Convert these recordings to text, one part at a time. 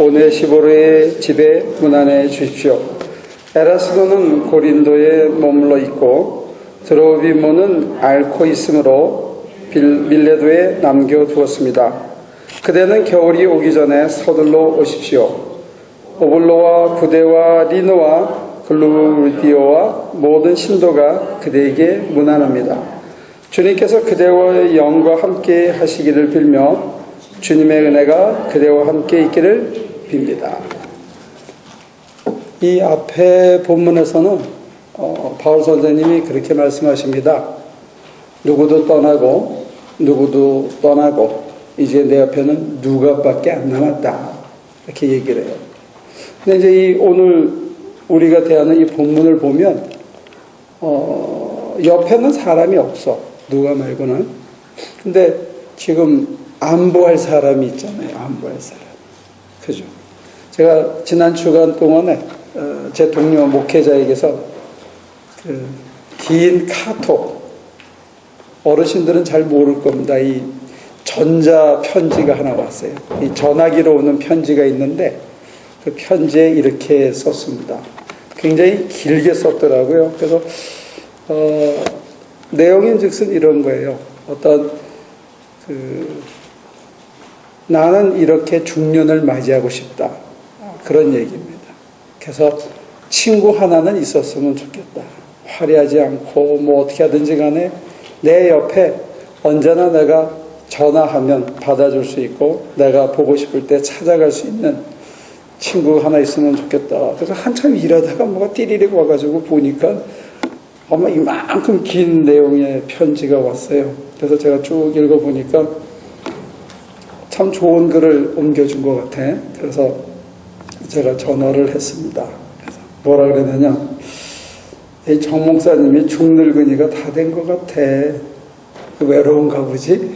오네시보르의 집에 문안해 주십시오. 에라스도는 고린도에 머물러 있고 드로비모는 앓고 있으므로 밀레도에 남겨두었습니다. 그대는 겨울이 오기 전에 서둘러 오십시오. 오블로와 부데와 리노와 글루디오와 모든 신도가 그대에게 문안합니다. 주님께서 그대와 영과 함께 하시기를 빌며 주님의 은혜가 그대와 함께 있기를 빕니다. 이 앞에 본문에서는 바울 선생님이 그렇게 말씀하십니다. 누구도 떠나고 이제 내 옆에는 누가밖에 안 남았다. 이렇게 얘기를 해요. 근데 이제 오늘 우리가 대하는 이 본문을 보면 옆에는 사람이 없어. 누가 말고는. 근데 지금 안보할 사람이 있잖아요. 안보할 사람. 그죠? 제가 지난 주간 동안에 제 동료 목회자에게서 긴 카톡, 어르신들은 잘 모를 겁니다. 이 전자 편지가 하나 왔어요. 이 전화기로 오는 편지가 있는데 그 편지에 이렇게 썼습니다. 굉장히 길게 썼더라고요. 그래서 내용인즉슨 이런 거예요. 나는 이렇게 중년을 맞이하고 싶다. 그런 얘기입니다. 그래서 친구 하나는 있었으면 좋겠다. 화려하지 않고 어떻게 하든지 간에 내 옆에 언제나 내가 전화하면 받아줄 수 있고 내가 보고 싶을 때 찾아갈 수 있는 친구 하나 있으면 좋겠다. 그래서 한참 일하다가 뭐가 띠리릭 와가지고 보니까 아마 이만큼 긴 내용의 편지가 왔어요. 그래서 제가 쭉 읽어보니까 참 좋은 글을 옮겨준 것 같아. 그래서 제가 전화를 했습니다. 그래서 뭐라 그랬느냐. 이 정 목사님이 중늙은이가 다 된 것 같아. 외로운가 보지?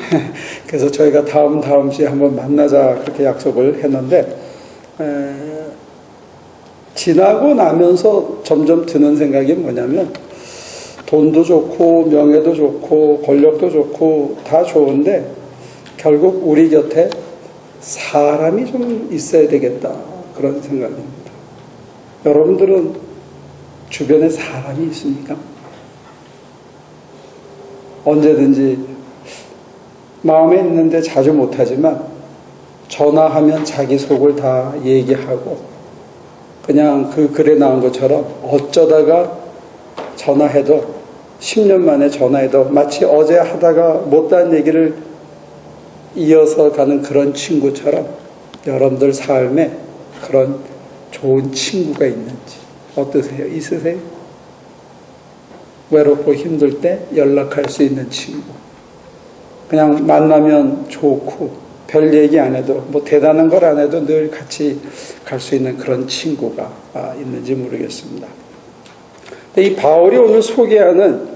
그래서 저희가 다음 주에 한번 만나자 그렇게 약속을 했는데 지나고 나면서 점점 드는 생각이 뭐냐면 돈도 좋고 명예도 좋고 권력도 좋고 다 좋은데 결국 우리 곁에 사람이 좀 있어야 되겠다 그런 생각입니다. 여러분들은 주변에 사람이 있습니까? 언제든지 마음에 있는데 자주 못하지만 전화하면 자기 속을 다 얘기하고 그냥 그 글에 나온 것처럼 어쩌다가 전화해도 10년 만에 전화해도 마치 어제 하다가 못한 얘기를 이어서 가는 그런 친구처럼 여러분들 삶에 그런 좋은 친구가 있는지 어떠세요? 있으세요? 외롭고 힘들 때 연락할 수 있는 친구. 그냥 만나면 좋고 별 얘기 안 해도 대단한 걸 안 해도 늘 같이 갈 수 있는 그런 친구가 있는지 모르겠습니다. 이 바울이 오늘 소개하는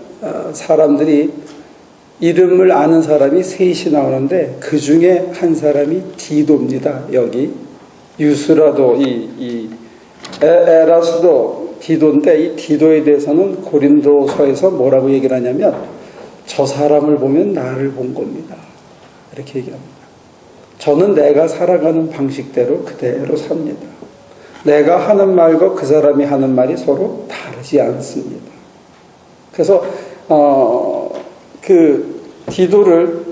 사람들이 이름을 아는 사람이 셋이 나오는데 그 중에 한 사람이 디도입니다. 여기 유스라도 에라스도 디도인데 이 디도에 대해서는 고린도서에서 뭐라고 얘기를 하냐면 저 사람을 보면 나를 본 겁니다. 이렇게 얘기합니다. 저는 내가 살아가는 방식대로 그대로 삽니다. 내가 하는 말과 그 사람이 하는 말이 서로 다르지 않습니다. 그래서 그 디도를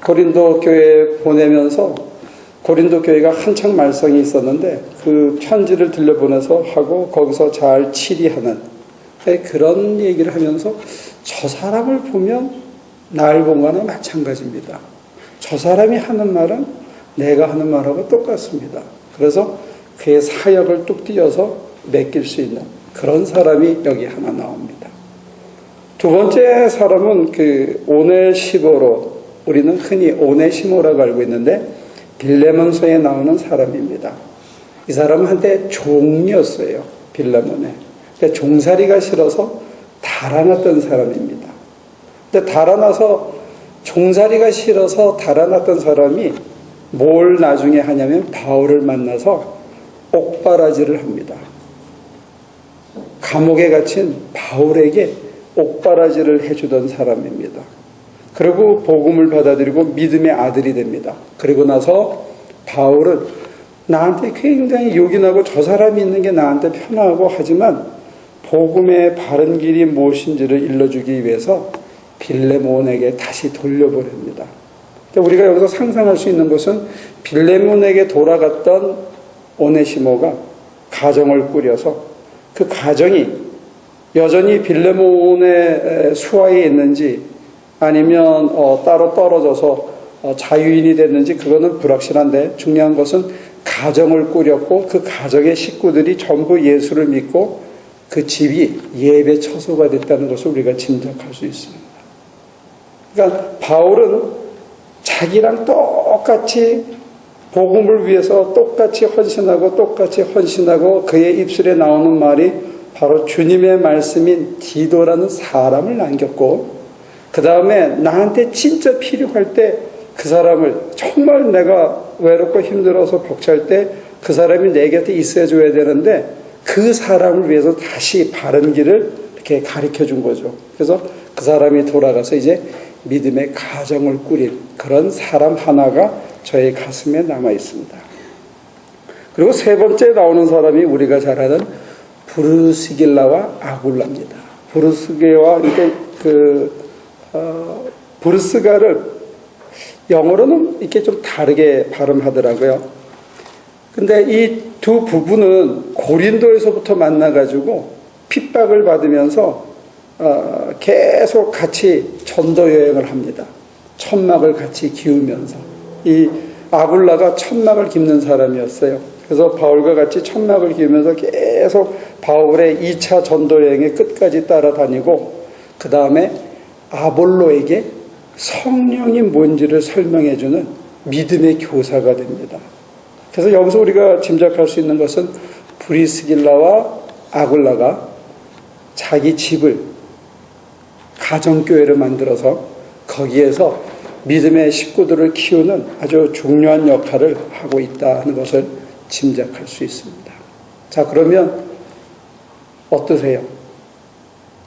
고린도 교회에 보내면서 고린도 교회가 한창 말썽이 있었는데 그 편지를 들려보내서 하고 거기서 잘 치리하는 그런 얘기를 하면서 저 사람을 보면 날 본 거나 마찬가지입니다. 저 사람이 하는 말은 내가 하는 말하고 똑같습니다. 그래서 그의 사역을 뚝 띄어서 맡길 수 있는 그런 사람이 여기 하나 나옵니다. 두 번째 사람은 그 오네시모로, 우리는 흔히 오네시모라고 알고 있는데 빌레몬서에 나오는 사람입니다. 이 사람은 한때 종이었어요. 빌레몬에. 근데 종살이가 싫어서 달아났던 사람입니다. 근데 종살이가 싫어서 달아났던 사람이 뭘 나중에 하냐면 바울을 만나서 옥바라지를 합니다. 감옥에 갇힌 바울에게 옥바라지를 해주던 사람입니다. 그리고 복음을 받아들이고 믿음의 아들이 됩니다. 그리고 나서 바울은 나한테 굉장히 요긴하고 저 사람이 있는 게 나한테 편하고 하지만 복음의 바른 길이 무엇인지를 일러주기 위해서 빌레몬에게 다시 돌려보냅니다. 우리가 여기서 상상할 수 있는 것은 빌레몬에게 돌아갔던 오네시모가 가정을 꾸려서 그 가정이 여전히 빌레몬의 수하에 있는지 아니면 따로 떨어져서 자유인이 됐는지 그거는 불확실한데 중요한 것은 가정을 꾸렸고 그 가정의 식구들이 전부 예수를 믿고 그 집이 예배 처소가 됐다는 것을 우리가 짐작할 수 있습니다. 그러니까 바울은 자기랑 똑같이 복음을 위해서 똑같이 헌신하고 그의 입술에 나오는 말이 바로 주님의 말씀인 디도라는 사람을 남겼고 그 다음에 나한테 진짜 필요할 때 그 사람을 정말 내가 외롭고 힘들어서 벅찰 때 그 사람이 내 곁에 있어 줘야 되는데 그 사람을 위해서 다시 바른 길을 이렇게 가르쳐 준 거죠. 그래서 그 사람이 돌아가서 이제 믿음의 가정을 꾸린 그런 사람 하나가 저의 가슴에 남아 있습니다. 그리고 세 번째 나오는 사람이 우리가 잘 아는 브르스길라와 아굴라입니다. 브르스게와 이렇게 브르스가를 영어로는 이렇게 좀 다르게 발음하더라고요. 근데 이 두 부부는 고린도에서부터 만나가지고 핍박을 받으면서 계속 같이 전도 여행을 합니다. 천막을 같이 기우면서. 이 아굴라가 천막을 깁는 사람이었어요. 그래서 바울과 같이 천막을 기우면서 계속 바울의 2차 전도 여행의 끝까지 따라다니고 그 다음에 아볼로에게 성령이 뭔지를 설명해주는 믿음의 교사가 됩니다. 그래서 여기서 우리가 짐작할 수 있는 것은 브리스길라와 아굴라가 자기 집을 가정교회를 만들어서 거기에서 믿음의 식구들을 키우는 아주 중요한 역할을 하고 있다는 것을 짐작할 수 있습니다. 자, 그러면 어떠세요?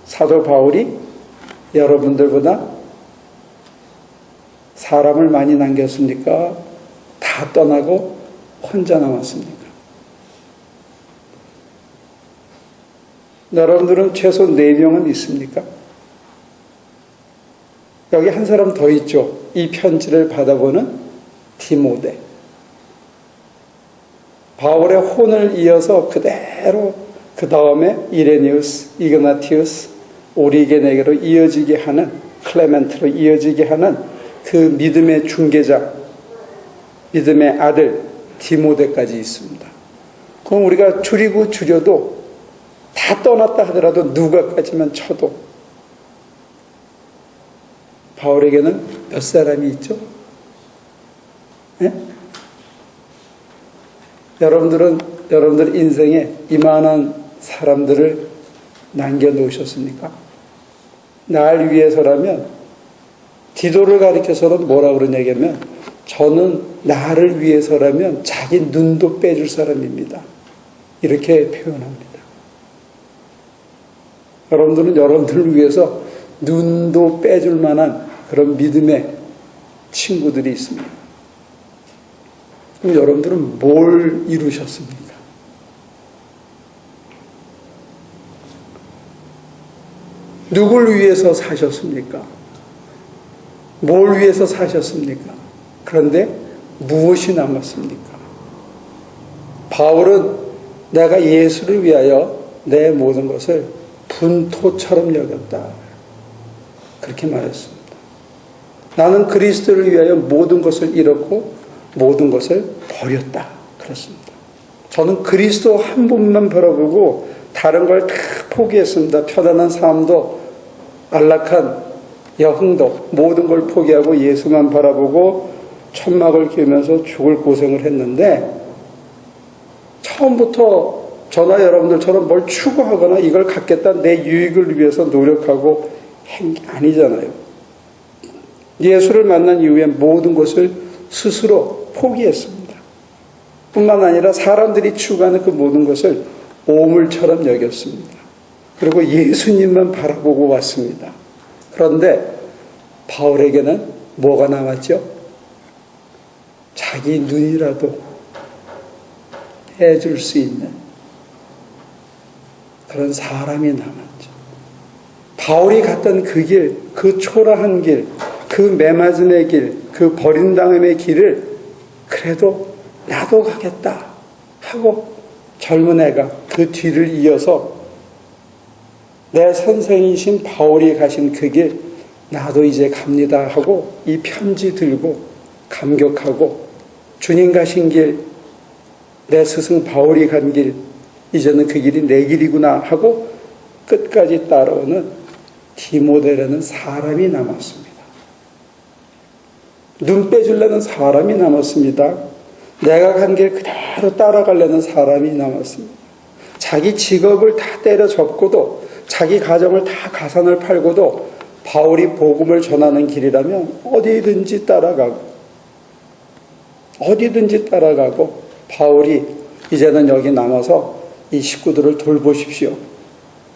사도 바울이 여러분들보다 사람을 많이 남겼습니까? 다 떠나고 혼자 남았습니까? 여러분들은 최소 4명은 있습니까? 여기 한 사람 더 있죠. 이 편지를 받아보는 디모데. 바울의 혼을 이어서 그대로 그 다음에 이레니우스, 이그나티우스, 오리게네게로 이어지게 하는 클레멘트로 이어지게 하는 그 믿음의 중개자, 믿음의 아들 디모데까지 있습니다. 그럼 우리가 줄여도 다 떠났다 하더라도 누가까지만 쳐도 바울에게는 몇 사람이 있죠? 네? 여러분들 인생에 이만한 사람들을 남겨놓으셨습니까? 날 위해서라면 디도를 가리켜서는 뭐라 그러냐면 저는 나를 위해서라면 자기 눈도 빼줄 사람입니다. 이렇게 표현합니다. 여러분들은 여러분들을 위해서 눈도 빼줄 만한 그런 믿음의 친구들이 있습니다. 그럼 여러분들은 뭘 이루셨습니까? 누굴 위해서 사셨습니까? 뭘 위해서 사셨습니까? 그런데 무엇이 남았습니까? 바울은 내가 예수를 위하여 내 모든 것을 분토처럼 여겼다. 그렇게 말했습니다. 나는 그리스도를 위하여 모든 것을 잃었고 모든 것을 버렸다. 그렇습니다. 저는 그리스도 한 분만 바라보고 다른 걸 다 포기했습니다. 편안한 삶도 안락한 여흥도 모든 걸 포기하고 예수만 바라보고 천막을 기우면서 죽을 고생을 했는데 처음부터 저나 여러분들처럼 뭘 추구하거나 이걸 갖겠다 내 유익을 위해서 노력하고 한 게 아니잖아요. 예수를 만난 이후에 모든 것을 스스로 포기했습니다. 뿐만 아니라 사람들이 추구하는 그 모든 것을 오물처럼 여겼습니다. 그리고 예수님만 바라보고 왔습니다. 그런데 바울에게는 뭐가 남았죠? 자기 눈이라도 해줄 수 있는 그런 사람이 남았죠. 바울이 갔던 그 길, 그 초라한 길, 그 매맞음의 길, 그 버림당함의 길을 그래도 나도 가겠다 하고 젊은 애가 그 뒤를 이어서 내 선생이신 바울이 가신 그 길 나도 이제 갑니다 하고 이 편지 들고 감격하고 주님 가신 길, 내 스승 바울이 간 길, 이제는 그 길이 내 길이구나 하고 끝까지 따라오는 디모데라는 사람이 남았습니다. 눈 빼주려는 사람이 남았습니다. 내가 간 길 그대로 따라가려는 사람이 남았습니다. 자기 직업을 다 때려접고도 자기 가정을 다 가산을 팔고도 바울이 복음을 전하는 길이라면 어디든지 따라가고 바울이 이제는 여기 남아서 이 식구들을 돌보십시오.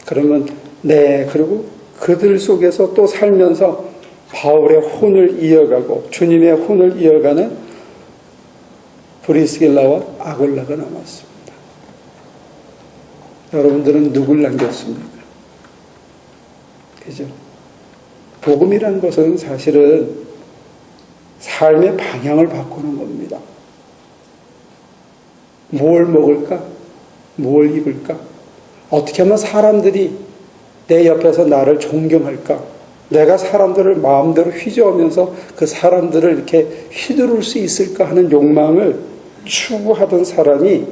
그러면 네, 그리고 그들 속에서 또 살면서 바울의 혼을 이어가고 주님의 혼을 이어가는 브리스길라와 아굴라가 남았습니다. 여러분들은 누굴 남겼습니까? 그죠? 복음이라는 것은 사실은 삶의 방향을 바꾸는 겁니다. 뭘 먹을까? 뭘 입을까? 어떻게 하면 사람들이 내 옆에서 나를 존경할까? 내가 사람들을 마음대로 휘저으면서 그 사람들을 이렇게 휘두를 수 있을까 하는 욕망을 추구하던 사람이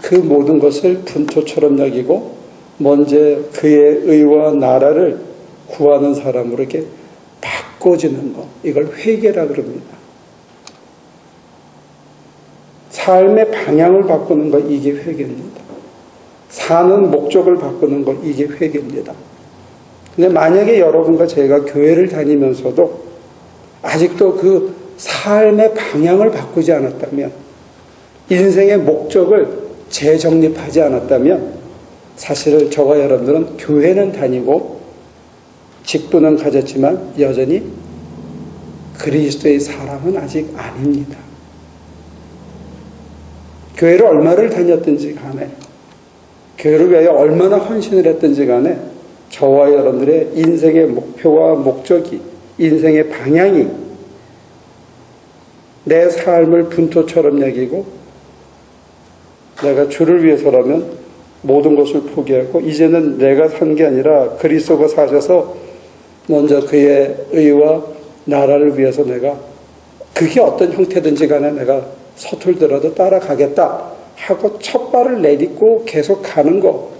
그 모든 것을 분토처럼 여기고 먼저 그의 의와 나라를 구하는 사람으로 이렇게 바꿔지는 것, 이걸 회개라 그럽니다. 삶의 방향을 바꾸는 것, 이게 회개입니다. 사는 목적을 바꾸는 것, 이게 회개입니다. 근데 만약에 여러분과 제가 교회를 다니면서도 아직도 그 삶의 방향을 바꾸지 않았다면, 인생의 목적을 재정립하지 않았다면, 사실 저와 여러분들은 교회는 다니고 직분은 가졌지만 여전히 그리스도의 사람은 아직 아닙니다. 교회를 얼마를 다녔든지 간에, 교회를 위하여 얼마나 헌신을 했든지 간에 저와 여러분들의 인생의 목표와 목적이, 인생의 방향이 내 삶을 분토처럼 여기고 내가 주를 위해서라면 모든 것을 포기하고 이제는 내가 산 게 아니라 그리스도가 사셔서 먼저 그의 의와 나라를 위해서 내가 그게 어떤 형태든지 간에 내가 서툴더라도 따라가겠다 하고 첫 발을 내딛고 계속 가는 거,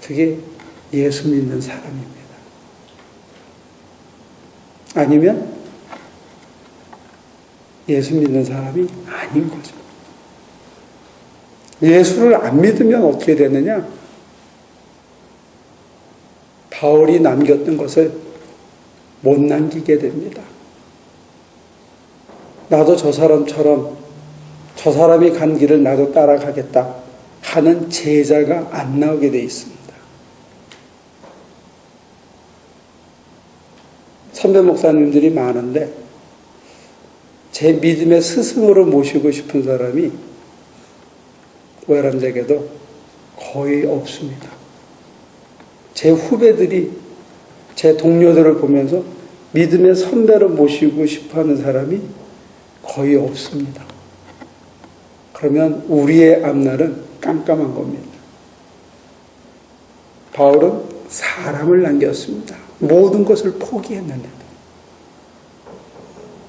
그게 예수 믿는 사람입니다. 아니면 예수 믿는 사람이 아닌 거죠. 예수를 안 믿으면 어떻게 되느냐? 바울이 남겼던 것을 못 남기게 됩니다. 나도 저 사람처럼 저 사람이 간 길을 나도 따라가겠다 하는 제자가 안 나오게 돼 있습니다. 선배 목사님들이 많은데 제 믿음의 스승으로 모시고 싶은 사람이 외람되게도 거의 없습니다. 제 후배들이 제 동료들을 보면서 믿음의 선배로 모시고 싶어하는 사람이 거의 없습니다. 그러면 우리의 앞날은 깜깜한 겁니다. 바울은 사람을 남겼습니다. 모든 것을 포기했는데도.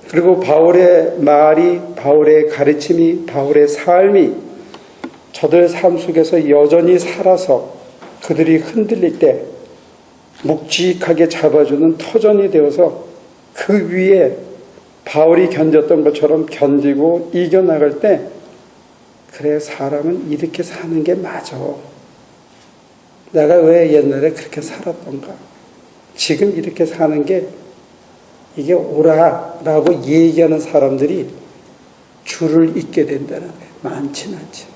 그리고 바울의 말이, 바울의 가르침이, 바울의 삶이 저들 삶 속에서 여전히 살아서 그들이 흔들릴 때 묵직하게 잡아주는 터전이 되어서 그 위에 바울이 견뎠던 것처럼 견디고 이겨나갈 때, 그래, 사람은 이렇게 사는 게 맞아. 내가 왜 옛날에 그렇게 살았던가. 지금 이렇게 사는 게 이게 옳아라고 얘기하는 사람들이 줄을 잇게 된다는 거예요. 많지는 않지.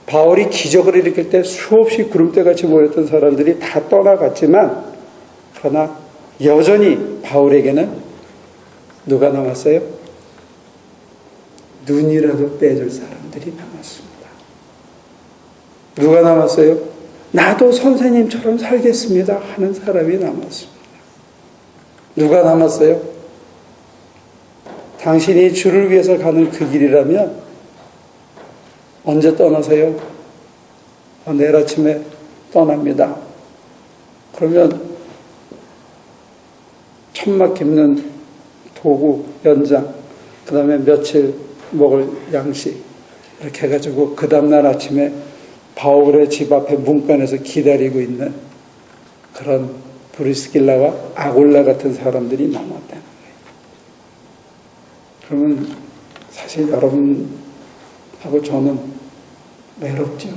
바울이 기적을 일으킬 때 수없이 구름대같이 모였던 사람들이 다 떠나갔지만, 그러나 여전히 바울에게는 누가 남았어요? 눈이라도 빼줄 사람들이 남았습니다. 누가 남았어요? 나도 선생님처럼 살겠습니다 하는 사람이 남았습니다. 누가 남았어요? 당신이 주를 위해서 가는 그 길이라면 언제 떠나세요? 내일 아침에 떠납니다. 그러면 천막 깁는 도구, 연장, 그 다음에 며칠 먹을 양식 이렇게 해가지고 그 다음날 아침에 바울의 집 앞에 문간에서 기다리고 있는 그런 브리스길라와 아굴라 같은 사람들이 남았다는 거예요. 그러면 사실 여러분하고 저는 외롭죠.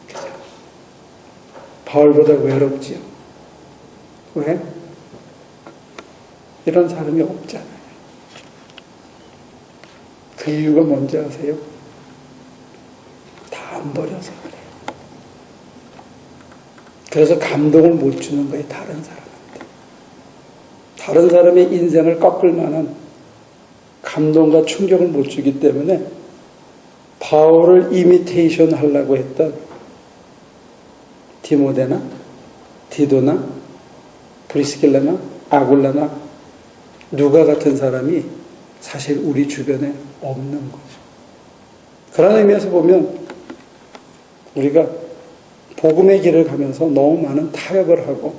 그죠? 바울보다 외롭죠. 왜? 이런 사람이 없잖아요. 그 이유가 뭔지 아세요? 다 안 버려서 그래요. 그래서 감동을 못 주는 거예요, 다른 사람한테. 다른 사람의 인생을 꺾을 만한 감동과 충격을 못 주기 때문에 바울을 이미테이션 하려고 했던 디모데나 디도나 브리스길라나 아굴라나 누가 같은 사람이 사실 우리 주변에 없는 거죠. 그런 의미에서 보면 우리가 복음의 길을 가면서 너무 많은 타협을 하고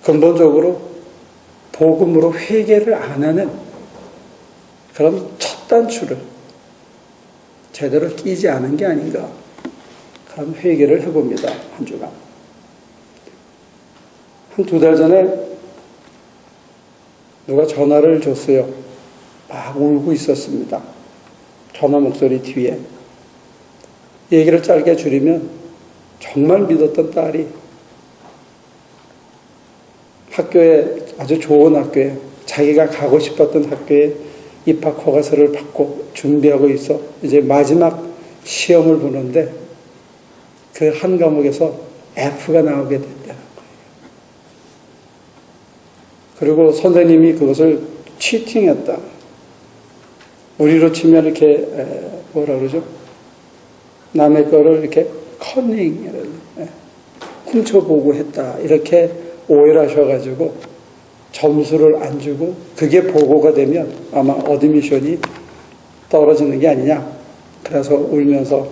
근본적으로 복음으로 회개를 안 하는 그런 첫 단추를 제대로 끼지 않은 게 아닌가 그런 회개를 해봅니다. 한 주간. 한 2달 전에 누가 전화를 줬어요. 막 울고 있었습니다. 전화 목소리 뒤에. 얘기를 짧게 줄이면 정말 믿었던 딸이 학교에 아주 좋은 학교에 자기가 가고 싶었던 학교에 입학 허가서를 받고 준비하고 있어 이제 마지막 시험을 보는데 그 한 과목에서 F가 나오게 됐다는 거예요. 그리고 선생님이 그것을 치팅했다. 우리로 치면 이렇게 뭐라 그러죠? 남의 거를 이렇게 커닝 훔쳐보고 했다. 이렇게 오해를 하셔가지고 점수를 안 주고 그게 보고가 되면 아마 어드미션이 떨어지는 게 아니냐. 그래서 울면서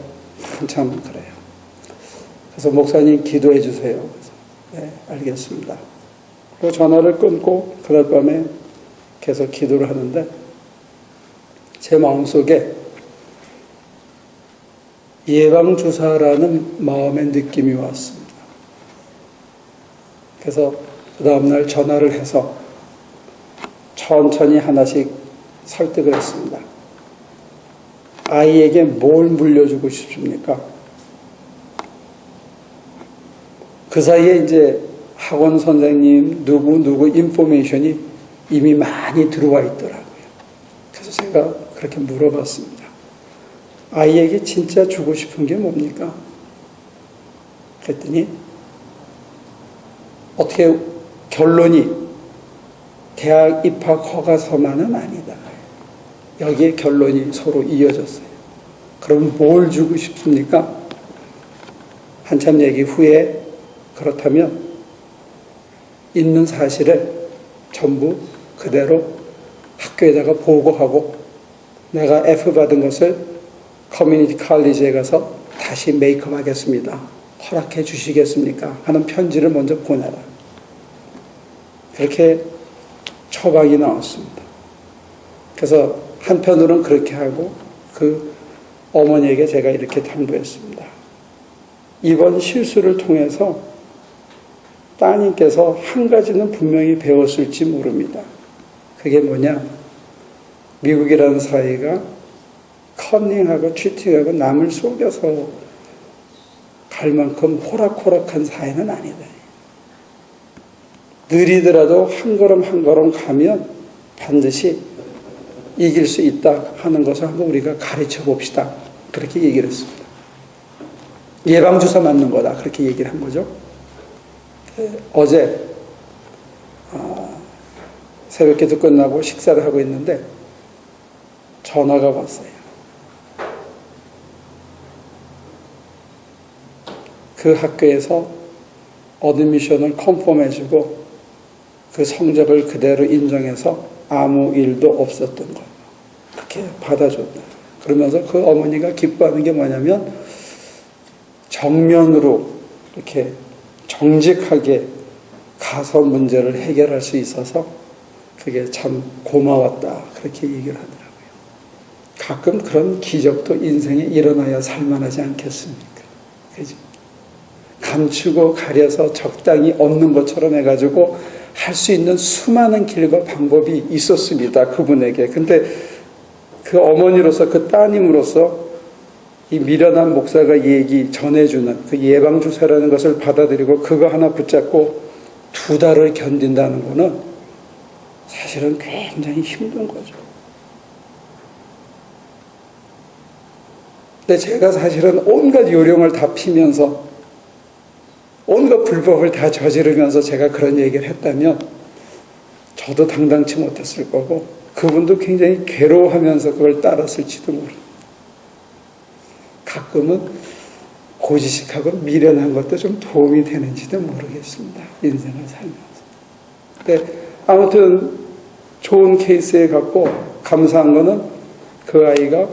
한참 그래요. 그래서 목사님 기도해 주세요. 그래서 네, 알겠습니다. 그리고 전화를 끊고 그날 밤에 계속 기도를 하는데 제 마음속에 예방주사라는 마음의 느낌이 왔습니다. 그래서 그 다음날 전화를 해서 천천히 하나씩 설득을 했습니다. 아이에게 뭘 물려주고 싶습니까? 그 사이에 이제 학원 선생님 누구 인포메이션이 이미 많이 들어와 있더라고요. 그래서 제가 그렇게 물어봤습니다. 아이에게 진짜 주고 싶은 게 뭡니까? 그랬더니 어떻게 결론이 대학 입학 허가서만은 아니다. 여기에 결론이 서로 이어졌어요. 그럼 뭘 주고 싶습니까? 한참 얘기 후에 그렇다면 있는 사실을 전부 그대로 학교에다가 보고하고 내가 F 받은 것을 커뮤니티 칼리지에 가서 다시 메이크업 하겠습니다. 허락해 주시겠습니까? 하는 편지를 먼저 보내라. 그렇게 처방이 나왔습니다. 그래서 한편으로는 그렇게 하고 그 어머니에게 제가 이렇게 당부했습니다. 이번 실수를 통해서 따님께서 한 가지는 분명히 배웠을지 모릅니다. 그게 뭐냐? 미국이라는 사회가 커닝하고 치팅하고 남을 속여서 갈 만큼 호락호락한 사회는 아니다. 느리더라도 한 걸음 한 걸음 가면 반드시 이길 수 있다 하는 것을 한번 우리가 가르쳐 봅시다. 그렇게 얘기를 했습니다. 예방주사 맞는 거다. 그렇게 얘기를 한 거죠. 어제 새벽기도 끝나고 식사를 하고 있는데 전화가 왔어요. 그 학교에서 어드미션을 컨펌해주고 그 성적을 그대로 인정해서 아무 일도 없었던 거예요. 그렇게 받아줬다. 그러면서 그 어머니가 기뻐하는 게 뭐냐면 정면으로 이렇게 정직하게 가서 문제를 해결할 수 있어서 그게 참 고마웠다. 그렇게 얘기를 하더라고요. 가끔 그런 기적도 인생에 일어나야 살만하지 않겠습니까? 그죠? 감추고 가려서 적당히 없는 것처럼 해가지고 할 수 있는 수많은 길과 방법이 있었습니다. 그분에게. 근데 그 어머니로서, 그 따님으로서 이 미련한 목사가 얘기 전해주는 그 예방주사라는 것을 받아들이고 그거 하나 붙잡고 2달을 견딘다는 거는 사실은 굉장히 힘든 거죠. 근데 제가 사실은 온갖 요령을 다 피면서 온갖 불법을 다 저지르면서 제가 그런 얘기를 했다면 저도 당당치 못했을 거고 그분도 굉장히 괴로워하면서 그걸 따랐을지도 모릅니다. 가끔은 고지식하고 미련한 것도 좀 도움이 되는지도 모르겠습니다. 인생을 살면서. 근데 아무튼 좋은 케이스에 갖고 감사한 거는 그 아이가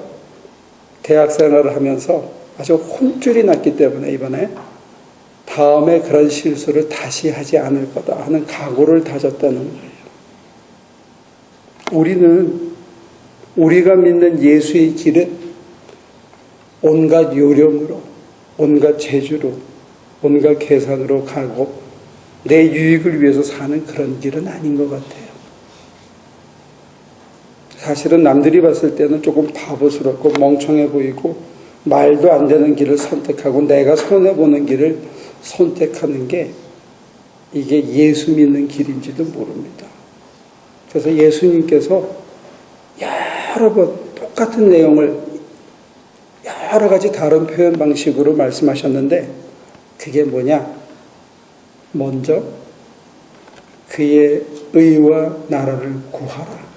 대학 생활을 하면서 아주 혼쭐이 났기 때문에 이번에 다음에 그런 실수를 다시 하지 않을 거다 하는 각오를 다졌다는 거예요. 우리가 믿는 예수의 길은 온갖 요령으로, 온갖 재주로, 온갖 계산으로 가고 내 유익을 위해서 사는 그런 길은 아닌 것 같아요. 사실은 남들이 봤을 때는 조금 바보스럽고 멍청해 보이고 말도 안 되는 길을 선택하고 내가 손해보는 길을 선택하는 게 이게 예수 믿는 길인지도 모릅니다. 그래서 예수님께서 여러 번 똑같은 내용을 여러 가지 다른 표현 방식으로 말씀하셨는데 그게 뭐냐? 먼저 그의 의와 나라를 구하라.